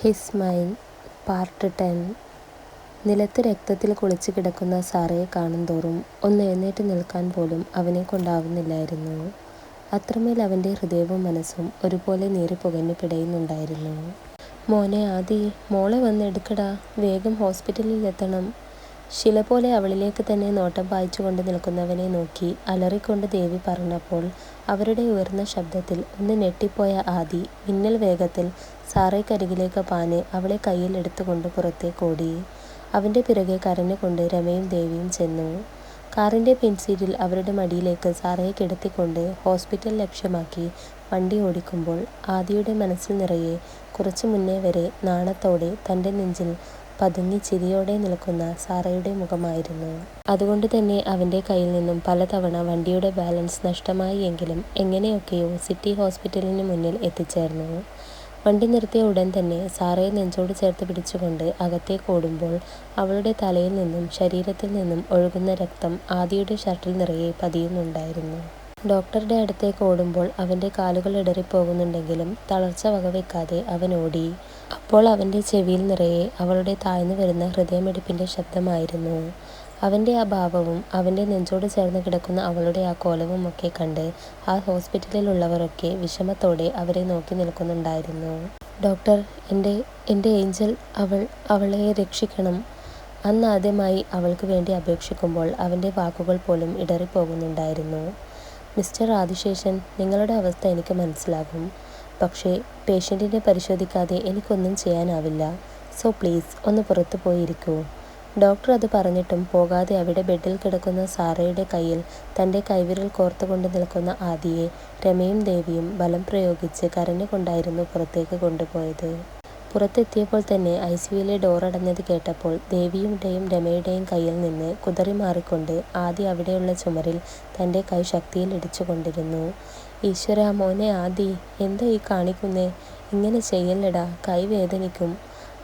His smile part 10. നിലത്ത് രക്തത്തിൽ കുളിച്ച് കിടക്കുന്ന സാറയെ കാണുന്തോറും ഒന്ന് എഴുന്നേറ്റ് നിൽക്കാൻ പോലും അവനെ കൊണ്ടാവുന്നില്ലായിരുന്നു. അത്രമേൽ അവൻ്റെ ഹൃദയവും മനസ്സും ഒരുപോലെ നീറിപ്പുകഞ്ഞു പിടയുന്നുണ്ടായിരുന്നു. മോനെ ആദി, മോളെ വന്ന് എടുക്കടാ, വേഗം ഹോസ്പിറ്റലിൽ എത്തണം. ശില പോലെ അവളിലേക്ക് തന്നെ നോട്ടം പായിച്ചുകൊണ്ട് നിൽക്കുന്നവനെ നോക്കി അലറിക്കൊണ്ട് ദേവി പറഞ്ഞപ്പോൾ അവരുടെ ഉയർന്ന ശബ്ദത്തിൽ ഒന്ന് ഞെട്ടിപ്പോയ ആദി മിന്നൽ വേഗത്തിൽ സാറയ്ക്കരികിലേക്ക് പാഞ്ഞ് അവളെ കയ്യിൽ എടുത്തുകൊണ്ട് പുറത്തേക്കോടി. അവൻ്റെ പിറകെ കരഞ്ഞുകൊണ്ട് രമയും ദേവിയും ചെന്നു. കാറിൻ്റെ പിൻസീറ്റിൽ അവരുടെ മടിയിലേക്ക് സാറയെ കിടത്തിക്കൊണ്ട് ഹോസ്പിറ്റൽ ലക്ഷ്യമാക്കി വണ്ടി ഓടിക്കുമ്പോൾ ആദിയുടെ മനസ്സിൽ നിറയെ കുറച്ചു മുന്നേ വരെ നാണത്തോടെ തൻ്റെ നെഞ്ചിൽ പതുങ്ങി ചിരിയോടെ നിൽക്കുന്ന സാറയുടെ മുഖമായിരുന്നു. അതുകൊണ്ട് തന്നെ അവൻ്റെ കയ്യിൽ നിന്നും പലതവണ വണ്ടിയുടെ ബാലൻസ് നഷ്ടമായി എങ്കിലും എങ്ങനെയൊക്കെയോ സിറ്റി ഹോസ്പിറ്റലിന് മുന്നിൽ എത്തിച്ചേർന്നു. വണ്ടി നിർത്തിയ ഉടൻ തന്നെ സാറയെ നെഞ്ചോട് ചേർത്ത് പിടിച്ചുകൊണ്ട് അകത്തേക്ക് ഓടുമ്പോൾ അവളുടെ തലയിൽ നിന്നും ശരീരത്തിൽ നിന്നും ഒഴുകുന്ന രക്തം ആദിയുടെ ഷർട്ടിൽ നിറയെ പതിയുന്നുണ്ടായിരുന്നു. ഡോക്ടറുടെ അടുത്തേക്ക് ഓടുമ്പോൾ അവൻ്റെ കാലുകൾ ഇടറിപ്പോകുന്നുണ്ടെങ്കിലും തളർച്ച വകവെക്കാതെ അവൻ ഓടി. അപ്പോൾ അവൻ്റെ ചെവിയിൽ നിറയെ അവളുടെ താഴ്ന്നു വരുന്ന ഹൃദയമിടിപ്പിൻ്റെ ശബ്ദമായിരുന്നു. അവൻ്റെ ആ ഭാവവും അവൻ്റെ നെഞ്ചോട് ചേർന്ന് കിടക്കുന്ന അവളുടെ ആ കോലവും ഒക്കെ കണ്ട് ആ ഹോസ്പിറ്റലിലുള്ളവരൊക്കെ വിഷമത്തോടെ അവരെ നോക്കി നിൽക്കുന്നുണ്ടായിരുന്നു. ഡോക്ടർ, എൻ്റെ ഏഞ്ചൽ, അവളെ രക്ഷിക്കണം. അന്ന് ആദ്യമായി അവൾക്ക് വേണ്ടി അപേക്ഷിക്കുമ്പോൾ അവൻ്റെ വാക്കുകൾ പോലും ഇടറിപ്പോകുന്നുണ്ടായിരുന്നു. മിസ്റ്റർ ആദിശേഷൻ, നിങ്ങളുടെ അവസ്ഥ എനിക്ക് മനസ്സിലാകും. പക്ഷേ പേഷ്യൻറ്റിനെ പരിശോധിക്കാതെ എനിക്കൊന്നും ചെയ്യാനാവില്ല. സോ പ്ലീസ് ഒന്ന് പുറത്തു പോയിരിക്കൂ. ഡോക്ടർ അത് പറഞ്ഞിട്ടും പോകാതെ അവിടെ ബെഡിൽ കിടക്കുന്ന സാറയുടെ കയ്യിൽ തൻ്റെ കൈവിരൽ കോർത്തുകൊണ്ട് നിൽക്കുന്ന ആദിയെ രമയും ദേവിയും ബലം പ്രയോഗിച്ച് കരഞ്ഞുകൊണ്ടായിരുന്നു പുറത്തേക്ക് കൊണ്ടുപോയത്. പുറത്തെത്തിയപ്പോൾ തന്നെ ICUവിലെ ഡോർ അടഞ്ഞത് കേട്ടപ്പോൾ ദേവിയുടെയും രമയുടെയും കയ്യിൽ നിന്ന് കുതറി മാറിക്കൊണ്ട് ആദി അവിടെയുള്ള ചുമരിൽ തൻ്റെ കൈ ശക്തിയിൽ ഇടിച്ചുകൊണ്ടിരുന്നു. ഈശ്വരാ, മോനെ ആദി, എന്താ ഈ കാണിക്കുന്നേ? ഇങ്ങനെ ചെയ്യല്ലടാ, കൈ വേദനിക്കും.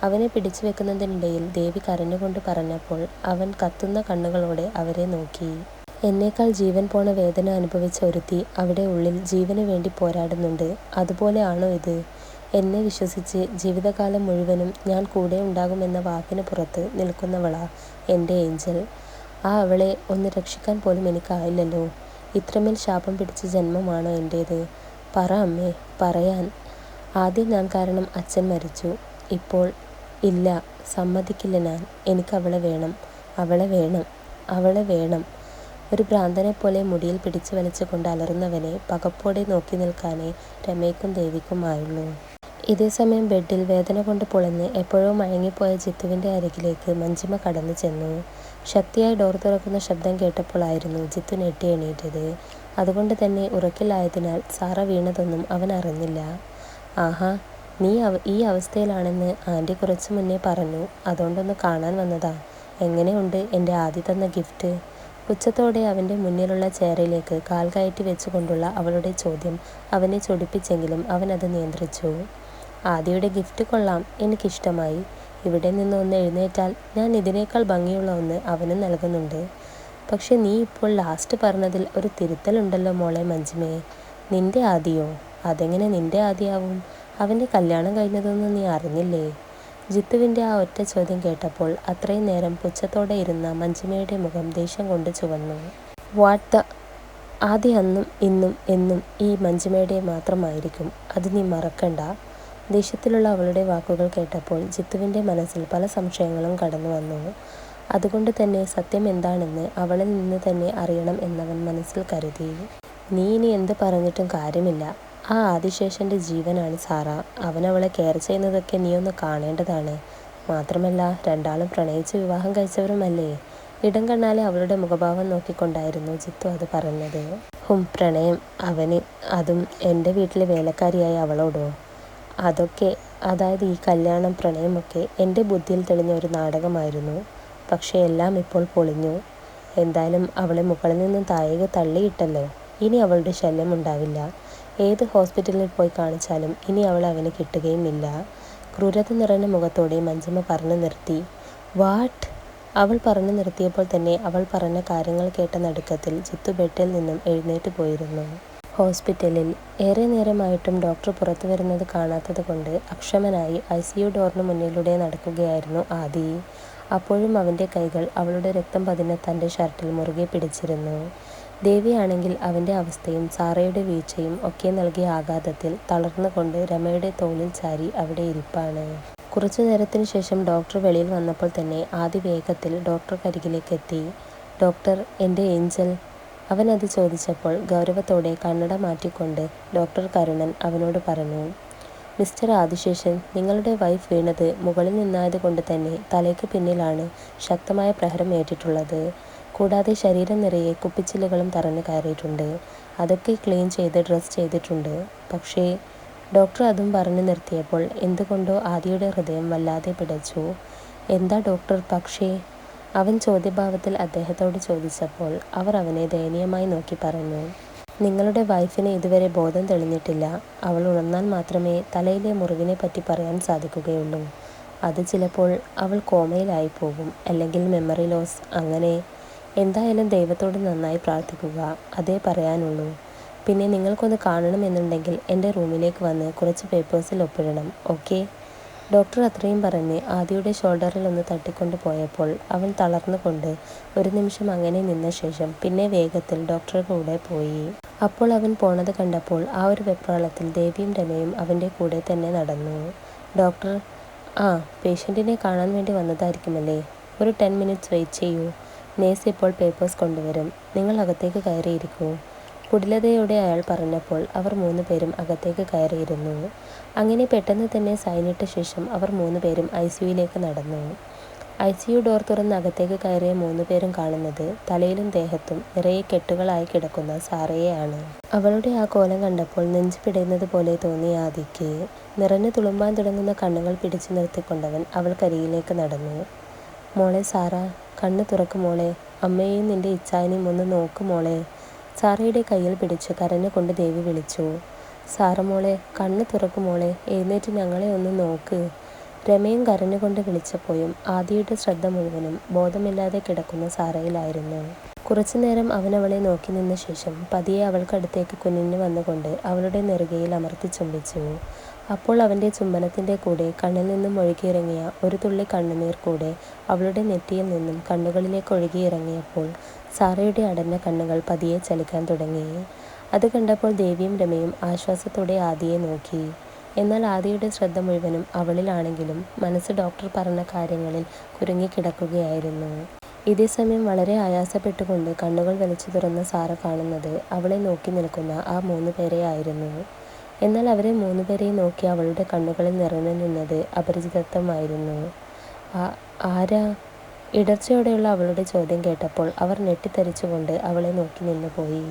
അവനെ പിടിച്ചു വെക്കുന്നതിനിടയിൽ ദേവി കരഞ്ഞുകൊണ്ട് പറഞ്ഞപ്പോൾ അവൻ കത്തുന്ന കണ്ണുകളോടെ അവരെ നോക്കി. എന്നേക്കാൾ ജീവൻ പോണ വേദന അനുഭവിച്ച ഒരുത്തി അവിടെ ഉള്ളിൽ ജീവന് വേണ്ടി പോരാടുന്നുണ്ട്. അതുപോലെ ആണോ ഇത്? എന്നെ വിശ്വസിച്ച് ജീവിതകാലം മുഴുവനും ഞാൻ കൂടെ ഉണ്ടാകുമെന്ന വാക്കിന് പുറത്ത് നിൽക്കുന്നവളാ എൻ്റെ ഏഞ്ചൽ. ആ അവളെ ഒന്ന് രക്ഷിക്കാൻ പോലും എനിക്കായില്ലല്ലോ. ഇത്രമേൽ ശാപം പിടിച്ച ജന്മമാണോ എൻ്റേത്? പറ അമ്മേ, പറയാൻ. ആദ്യം ഞാൻ കാരണം അച്ഛൻ മരിച്ചു. ഇപ്പോൾ ഇല്ല, സമ്മതിക്കില്ല ഞാൻ. എനിക്കവളെ വേണം, അവളെ വേണം, അവളെ വേണം. ഒരു ഭ്രാന്തനെപ്പോലെ മുടിയിൽ പിടിച്ചു വലിച്ചുകൊണ്ട് അലറുന്നവനെ പകപ്പോടെ നോക്കി നിൽക്കാനേ രമയ്ക്കും ദേവിക്കും ആയുള്ളൂ. ഇതേസമയം ബെഡിൽ വേദന കൊണ്ട് പൊളഞ്ഞ് എപ്പോഴോ മയങ്ങിപ്പോയ ജിത്തുവിൻ്റെ അരികിലേക്ക് മഞ്ജിമ കടന്നു ചെന്നു. ശക്തിയായി ഡോർ തുറക്കുന്ന ശബ്ദം കേട്ടപ്പോഴായിരുന്നു ജിത്തു ഞെട്ടി എണീറ്റത്. അതുകൊണ്ട് തന്നെ ഉറക്കിലായതിനാൽ സാറ വീണതൊന്നും അവൻ അറിഞ്ഞില്ല. ആഹാ, നീ ഈ അവസ്ഥയിലാണെന്ന് ആൻറ്റി കുറച്ചു മുന്നേ പറഞ്ഞു. അതുകൊണ്ടൊന്ന് കാണാൻ വന്നതാ. എങ്ങനെയുണ്ട് എൻ്റെ ആദ്യ തന്ന ഗിഫ്റ്റ്? പുച്ഛത്തോടെ അവൻ്റെ മുന്നിലുള്ള ചെയറിലേക്ക് കാൽ കയറ്റി വെച്ചുകൊണ്ടുള്ള അവളുടെ ചോദ്യം അവനെ ചൊടിപ്പിച്ചെങ്കിലും അവൻ അത് നിയന്ത്രിച്ചു. ആദിയുടെ ഗിഫ്റ്റ് കൊള്ളാം, എനിക്കിഷ്ടമായി. ഇവിടെ നിന്ന് ഒന്ന് എഴുന്നേറ്റാൽ ഞാൻ ഇതിനേക്കാൾ ഭംഗിയുള്ള ഒന്ന് അവനും നൽകുന്നുണ്ട്. പക്ഷെ നീ ഇപ്പോൾ ലാസ്റ്റ് പറഞ്ഞതിൽ ഒരു തിരുത്തലുണ്ടല്ലോ മോളെ മഞ്ജിമേ. നിൻ്റെ ആദിയോ? അതെങ്ങനെ നിൻ്റെ ആദിയാവും? അവൻ്റെ കല്യാണം കഴിഞ്ഞതൊന്നും നീ അറിഞ്ഞില്ലേ? ജിത്തുവിൻ്റെ ആ ഒറ്റ ചോദ്യം കേട്ടപ്പോൾ അത്രയും നേരം പുച്ഛത്തോടെ ഇരുന്ന മഞ്ജിമയുടെ മുഖം ദേഷ്യം കൊണ്ട് ചുവന്നു. What the? ആദി അന്നും ഇന്നും എന്നും ഈ മഞ്ജിമയുടെ മാത്രമായിരിക്കും. അത് നീ മറക്കണ്ട. ദേഷ്യത്തിലുള്ള അവളുടെ വാക്കുകൾ കേട്ടപ്പോൾ ജിത്തുവിൻ്റെ മനസ്സിൽ പല സംശയങ്ങളും കടന്നു വന്നു. അതുകൊണ്ട് തന്നെ സത്യം എന്താണെന്ന് അവളിൽ നിന്ന് തന്നെ അറിയണം എന്നവൻ മനസ്സിൽ കരുതി. നീ ഇനി എന്ത് പറഞ്ഞിട്ടും കാര്യമില്ല. ആ ആദിശേഷൻ്റെ ജീവനാണ് സാറ. അവനവളെ കെയർ ചെയ്യുന്നതൊക്കെ നീ ഒന്ന് കാണേണ്ടതാണ്. മാത്രമല്ല രണ്ടാളും പ്രണയിച്ച് വിവാഹം കഴിച്ചവരുമല്ലേ? ഇടം കണ്ണാലെ അവളുടെ മുഖഭാവം നോക്കിക്കൊണ്ടായിരുന്നു ജിത്തു അത് പറഞ്ഞത്. പ്രണയം അവന്, അതും എൻ്റെ വീട്ടിലെ വേലക്കാരിയായ അവളോടോ? അതൊക്കെ, അതായത് ഈ കല്യാണം പ്രണയമൊക്കെ എൻ്റെ ബുദ്ധിയിൽ തെളിഞ്ഞ ഒരു നാടകമായിരുന്നു. പക്ഷേ എല്ലാം ഇപ്പോൾ പൊളിഞ്ഞു. എന്തായാലും അവളെ മുകളിൽ നിന്നും താഴേക്ക് തള്ളിയിട്ടല്ലോ. ഇനി അവളുടെ ശല്യം ഉണ്ടാവില്ല. ഏത് ഹോസ്പിറ്റലിൽ പോയി കാണിച്ചാലും ഇനി അവൾ അവന് കിട്ടുകയുമില്ല. ക്രൂരത നിറഞ്ഞ മുഖത്തോടെ മഞ്ജിമ പറഞ്ഞു നിർത്തി. വാട്ട്? അവൾ പറഞ്ഞു നിർത്തിയപ്പോൾ തന്നെ അവൾ പറഞ്ഞ കാര്യങ്ങൾ കേട്ട നടുക്കത്തിൽ ജിത്തു ബെഡിൽ നിന്നും എഴുന്നേറ്റ് പോയിരുന്നു. ഹോസ്പിറ്റലിൽ ഏറെ നേരമായിട്ടും ഡോക്ടർ പുറത്തു വരുന്നത് കാണാത്തത് കൊണ്ട് അക്ഷമനായി ICU ഡോറിന് മുന്നിലൂടെ നടക്കുകയായിരുന്നു ആദി. അപ്പോഴും അവൻ്റെ കൈകൾ അവളുടെ രക്തം പതിഞ്ഞ തൻ്റെ ഷർട്ടിൽ മുറുകെ പിടിച്ചിരുന്നു. ദേവിയാണെങ്കിൽ അവൻ്റെ അവസ്ഥയും സാറയുടെ വീഴ്ചയും ഒക്കെ നൽകിയ ആഘാതത്തിൽ തളർന്നുകൊണ്ട് രമയുടെ തോളിൽ ചാരി അവിടെ ഇരിപ്പാണ്. കുറച്ചു നേരത്തിനു ശേഷം ഡോക്ടർ വെളിയിൽ വന്നപ്പോൾ തന്നെ ആദി വേഗത്തിൽ ഡോക്ടർക്കരികിലേക്ക് എത്തി. "ഡോക്ടർ, എൻ്റെ ഏഞ്ചൽ." അവൻ അത് ചോദിച്ചപ്പോൾ ഗൗരവത്തോടെ കണ്ണട മാറ്റിക്കൊണ്ട് ഡോക്ടർ കരുണൻ അവനോട് പറഞ്ഞു, "മിസ്റ്റർ ആദിശേഷൻ, നിങ്ങളുടെ വൈഫ് വീണത് മുകളിൽ നിന്നായതുകൊണ്ട് തന്നെ തലയ്ക്ക് പിന്നിലാണ് ശക്തമായ പ്രഹരം ഏറ്റിട്ടുള്ളത്. കൂടാതെ ശരീരം നിറയെ കുപ്പിച്ചില്ലുകളും തറഞ്ഞു കയറിയിട്ടുണ്ട്. അതൊക്കെ ക്ലീൻ ചെയ്ത് ഡ്രസ് ചെയ്തിട്ടുണ്ട്. പക്ഷേ..." ഡോക്ടർ അതും പറഞ്ഞു നിർത്തിയപ്പോൾ എന്തുകൊണ്ടോ ആദിയുടെ ഹൃദയം വല്ലാതെ പിടച്ചു. "എന്താ ഡോക്ടർ പക്ഷേ?" അവൻ ചോദ്യഭാവത്തിൽ അദ്ദേഹത്തോട് ചോദിച്ചപ്പോൾ അവർ അവനെ ദയനീയമായി നോക്കി പറഞ്ഞു, "നിങ്ങളുടെ വൈഫിന് ഇതുവരെ ബോധം തെളിഞ്ഞിട്ടില്ല. അവൾ ഉണർന്നാൽ മാത്രമേ തലയിലെ മുറിവിനെ പറ്റി പറയാൻ സാധിക്കുകയുള്ളൂ. അത് ചിലപ്പോൾ അവൾ കോമയിലായി പോകും, അല്ലെങ്കിൽ മെമ്മറി ലോസ്, അങ്ങനെ. എന്തായാലും ദൈവത്തോട് നന്നായി പ്രാർത്ഥിക്കുക, അതേ പറയാനുള്ളൂ. പിന്നെ നിങ്ങൾക്കൊന്ന് കാണണമെന്നുണ്ടെങ്കിൽ എൻ്റെ റൂമിലേക്ക് വന്ന് കുറച്ച് പേപ്പേഴ്സിൽ ഒപ്പിടണം, ഓക്കെ?" ഡോക്ടർ അത്രയും പറഞ്ഞ് ആദിയുടെ ഷോൾഡറിൽ ഒന്ന് തട്ടിക്കൊണ്ട് പോയപ്പോൾ അവൻ തളർന്നുകൊണ്ട് ഒരു നിമിഷം അങ്ങനെ നിന്ന ശേഷം പിന്നെ വേഗത്തിൽ ഡോക്ടറുടെ കൂടെ പോയി. അപ്പോൾ അവൻ പോണത് കണ്ടപ്പോൾ ആ ഒരു വെപ്രാളത്തിൽ ദേവിയും രമയും അവൻ്റെ കൂടെ തന്നെ നടന്നു. ഡോക്ടർ: "ആ, പേഷ്യൻറ്റിനെ കാണാൻ വേണ്ടി വന്നതായിരിക്കുമല്ലേ. ഒരു 10 മിനിറ്റ്സ് വെയിറ്റ് ചെയ്യൂ. നേഴ്സ് ഇപ്പോൾ പേപ്പേഴ്സ് കൊണ്ടുവരും. നിങ്ങൾ അകത്തേക്ക് കയറിയിരിക്കൂ." കുടിലതയോടെ അയാൾ പറഞ്ഞപ്പോൾ അവർ 3 പേരും അകത്തേക്ക് കയറിയിരുന്നു. അങ്ങനെ പെട്ടെന്ന് തന്നെ സൈനിട്ട ശേഷം അവർ 3 പേരും ICUയിലേക്ക് നടന്നു. ICU ഡോർ തുറന്ന് അകത്തേക്ക് കയറിയ 3 പേരും കാണുന്നത് തലയിലും ദേഹത്തും നിറയെ കെട്ടുകളായി കിടക്കുന്ന സാറയെയാണ്. അവളുടെ ആ കോലം കണ്ടപ്പോൾ നെഞ്ച് പിടയുന്നത് പോലെ തോന്നിയ ആദിക്ക് നിറഞ്ഞു തുളുമ്പാൻ തുടങ്ങുന്ന കണ്ണുകൾ പിടിച്ചു നിർത്തിക്കൊണ്ടവൻ അവൾക്കരികിലേക്ക് നടന്നു. "മോളെ സാറ, കണ്ണ് തുറക്ക് മോളെ. അമ്മയെയും നിന്റെ ഇച്ചായനെയും ഒന്ന് നോക്ക് മോളെ." സാറയുടെ കയ്യിൽ പിടിച്ചു കരഞ്ഞുകൊണ്ട് ദേവി വിളിച്ചു. "സാറ മോളെ, കണ്ണ് തുറക്ക് മോളെ, എഴുന്നേറ്റ് ഞങ്ങളെ ഒന്ന് നോക്ക്." രമയും കരഞ്ഞുകൊണ്ട് വിളിച്ചപ്പോഴും ആദിയുടെ ശ്രദ്ധ മുഴുവനും ബോധമില്ലാതെ കിടക്കുന്ന സാറയിലായിരുന്നു. കുറച്ചു നേരം അവൻ അവളെ നോക്കി നിന്ന ശേഷം പതിയെ അവൾക്കടുത്തേക്ക് കുനിഞ്ഞു വന്നുകൊണ്ട് അവളുടെ നെറുകയിൽ അമർത്തി ചുംബിച്ചു. അപ്പോൾ അവൻ്റെ ചുംബനത്തിൻ്റെ കൂടെ കണ്ണിൽ നിന്നും ഒഴുകിയിറങ്ങിയ ഒരു തുള്ളി കണ്ണുനീർ കൂടെ അവളുടെ നെറ്റിയിൽ നിന്നും കണ്ണുകളിലേക്ക് ഒഴുകിയിറങ്ങിയപ്പോൾ സാറയുടെ അടഞ്ഞ കണ്ണുകൾ പതിയെ ചലിക്കാൻ തുടങ്ങി. അത് കണ്ടപ്പോൾ ദേവിയും രമയും ആശ്വാസത്തോടെ ആദിയെ നോക്കി. എന്നാൽ ആദിയുടെ ശ്രദ്ധ മുഴുവനും അവളിലാണെങ്കിലും മനസ്സ് ഡോക്ടർ പറഞ്ഞ കാര്യങ്ങളിൽ കുരുങ്ങിക്കിടക്കുകയായിരുന്നു. ഇതേസമയം വളരെ ആയാസപ്പെട്ടുകൊണ്ട് കണ്ണുകൾ വലിച്ചു തുറന്ന സാറ കാണുന്നത് അവളെ നോക്കി നിൽക്കുന്ന ആ 3 പേരെ ആയിരുന്നു. എന്നാൽ അവരെ 3 പേരെയും നോക്കി അവളുടെ കണ്ണുകളിൽ നിറഞ്ഞു നിന്നത് അപരിചിതത്വമായിരുന്നു. "ആരാ?" ഇടർച്ചയോടെയുള്ള അവളുടെ ചോദ്യം കേട്ടപ്പോൾ അവർ ഞെട്ടിത്തരിച്ചുകൊണ്ട് അവളെ നോക്കി നിന്നുപോയി.